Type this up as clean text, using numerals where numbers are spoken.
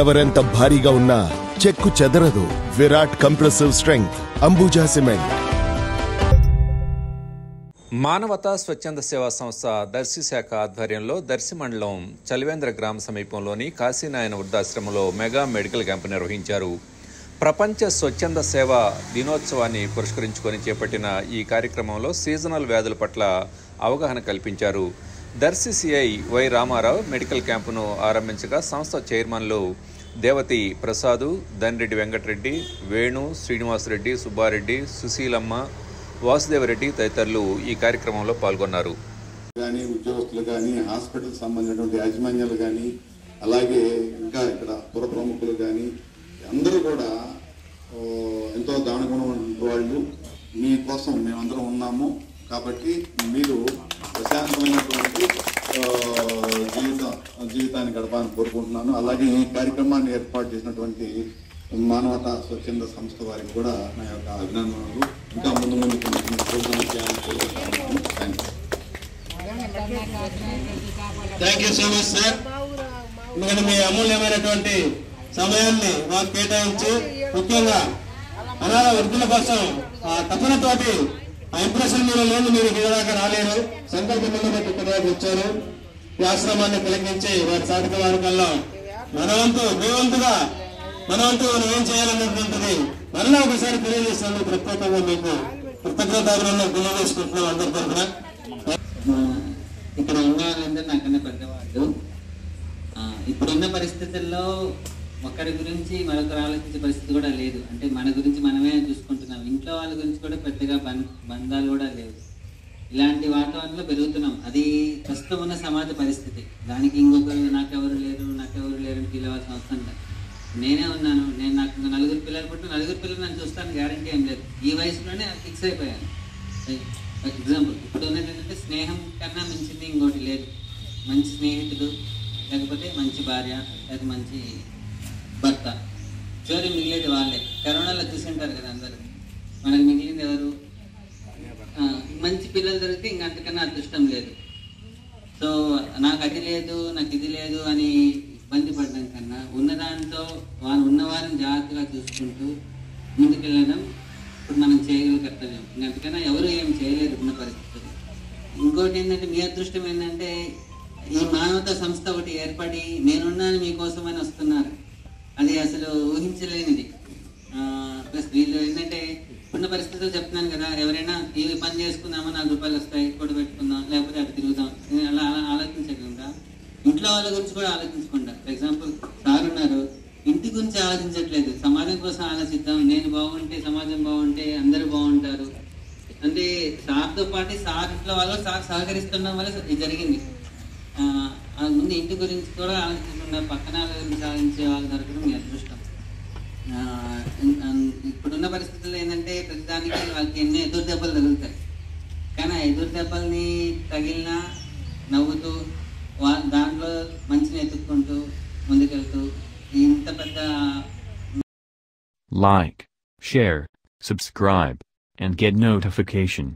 ఎవరెంత భారీగా ఉన్నా చెక్కు చెదరదు. Virat compressive strength Ambuja cement. మానవతా స్వచ్ఛంద సేవా సంస్థ దర్శి శాఖ ఆధ్వర్యంలో దర్శి మండలం చలివేంద్ర గ్రామ సమీపంలోని కాశీనాయన వృద్ధాశ్రమంలో మెగా మెడికల్ క్యాంపు నిర్వహించారు. ప్రపంచ స్వచ్ఛంద సేవా దినోత్సవాన్ని పురస్కరించుకొని చేపట్టిన ఈ కార్యక్రమంలో సీజనల్ వ్యాధుల పట్ల అవగాహన కల్పించారు. Darsi CI Y Ramarao medical క్యాంపును ఆరంభించగా సంస్థ చైర్మన్లు దేవతి ప్రసాదు, ధన్రెడ్డి వెంకటరెడ్డి, వేణు, శ్రీనివాసరెడ్డి, సుబ్బారెడ్డి, సుశీలమ్మ, వాసుదేవరెడ్డి తదితరులు ఈ కార్యక్రమంలో పాల్గొన్నారు. ఉద్యోగస్తులు కానీ, హాస్పిటల్ సంబంధించినటువంటి యాజమాన్యాలు కానీ, అలాగే ఇంకా ఇక్కడ పుర ప్రముఖులు కానీ అందరూ కూడా ఎంతో దానగుణం వాళ్ళు. మీకోసం మేమందరం ఉన్నాము కాబట్టి మీరు ప్రశాంతమైనటువంటి జీవితాన్ని గడపాలని కోరుకుంటున్నాను. అలాగే ఈ కార్యక్రమాన్ని ఏర్పాటు చేసినటువంటి మానవతా స్వచ్ఛంద సంస్థ వారికి కూడా నా యొక్క అభినందనలు. ఇంకా ముందు thank you so much sir. ఎందుకంటే మీ అమూల్యమైనటువంటి సమయాన్ని మాకు కేటాయించి ముఖ్యంగా అనాథ వృద్ధుల కోసం ఆ తపనతోటి ఆ ఇంప్రెషన్ మీరు లేదు, మీరు ఇదాకా రాలేరు, సంకల్పంలో బట్టి ఇక్కడికి వచ్చారు. ఈ ఆశ్రమాన్ని కలిగించి వారి సాధక వారికల్లో మనవంతు మనం ఏం చేయాలన్నటువంటిది మరలా ఒకసారి తెలియజేస్తాను. ప్రత్యేకంగా మీకు కృతజ్ఞతలు తెలియజేసుకుంటున్నాం అందరి తరఫున. ఇక్కడ ఉన్న వాళ్ళందరూ నాకన్నా పెద్దవాళ్ళు. ఇప్పుడున్న పరిస్థితుల్లో ఒకరి గురించి మరొకరు ఆలోచించే పరిస్థితి కూడా లేదు. అంటే మన గురించి మనమే చూసుకుంటున్నాం. ఇంట్లో వాళ్ళ గురించి కూడా పెద్దగా బంధాలు కూడా లేవు. ఇలాంటి వాతావరణంలో పెరుగుతున్నాం. అది ప్రస్తుతం ఉన్న సమాజ పరిస్థితి. దానికి ఇంకొకరు నాకెవరు లేరు అని ఫీల్ అవ్వాల్సిన అవసరం లేదు. నేనే ఉన్నాను. నాకు నలుగురు పిల్లలు నన్ను చూస్తాను గ్యారంటీ ఏం లేదు. ఈ వయసులోనే ఫిక్స్ అయిపోయాను. ఎగ్జాంపుల్ ఇప్పుడు ఉన్నది ఏంటంటే స్నేహం కన్నా మించింది ఇంకోటి లేదు. మంచి స్నేహితుడు, లేకపోతే మంచి భార్య, లేకపోతే మంచి భర్త. చివరి మిగిలేది వాళ్ళే. కరోనాలో చూసింటారు కదా అందరూ. మనకు మిగిలింది ఎవరు? మంచి పిల్లలు దొరికితే ఇంక అంతకన్నా అదృష్టం లేదు. సో నాకు అది లేదు, నాకు ఇది లేదు అని ఇబ్బంది పడడం కన్నా ఉన్నదాంతో ఉన్నవారిని జాగ్రత్తగా చూసుకుంటూ ముందుకెళ్ళడం ఇప్పుడు మనం చేయగల కర్తవ్యం. అందుకన్నా ఎవరు ఏం చేయలేదు ఉన్న పరిస్థితులు. ఇంకోటి ఏంటంటే మీ అదృష్టం ఏంటంటే ఈ మానవతా సంస్థ ఒకటి ఏర్పడి నేనున్నాను మీకోసం అని వస్తున్నారు. అది అసలు ఊహించలేనిది. ప్లస్ వీళ్ళు ఏంటంటే ఉన్న పరిస్థితులు చెప్తున్నాను కదా, ఎవరైనా ఈ పని చేసుకుందామా, 4 రూపాయలు వస్తాయి, కొడు పెట్టుకుందాం, లేకపోతే అటు తిరుగుదాం, అలా ఆలోచించకుండా ఇంట్లో వాళ్ళ గురించి కూడా ఆలోచించకుండా. ఫర్ ఎగ్జాంపుల్ సార్ ఉన్నారు, ఇంటి గురించి ఆలోచించట్లేదు, సమాజం కోసం ఆలోచిద్దాం, నేను బాగుంటే సమాజం బాగుంటే అందరూ బాగుంటారు. అంటే సార్తో పాటు సార్ ఇంట్లో వాళ్ళు సార్ సహకరిస్తున్న వల్ల ఇది జరిగింది. ముందు ఇంటి గురించి కూడా ఆలోచించకుండా పక్కన గురించి ఆలోచించే వాళ్ళు దొరకడం మీ అదృష్టం. ఇప్పుడున్న పరిస్థితుల్లో ఏంటంటే ప్రతిదానికి వాళ్ళకి ఎన్నో ఎదురు దెబ్బలు తగులుతాయి. కానీ ఆ ఎదురు దెబ్బల్ని తగిలినా నవ్వుతూ దాంట్లో మంచిని ఎత్తుక్కుంటూ ముందుకెళ్తూ ఇంత పెద్ద Like, share, subscribe, and get notification.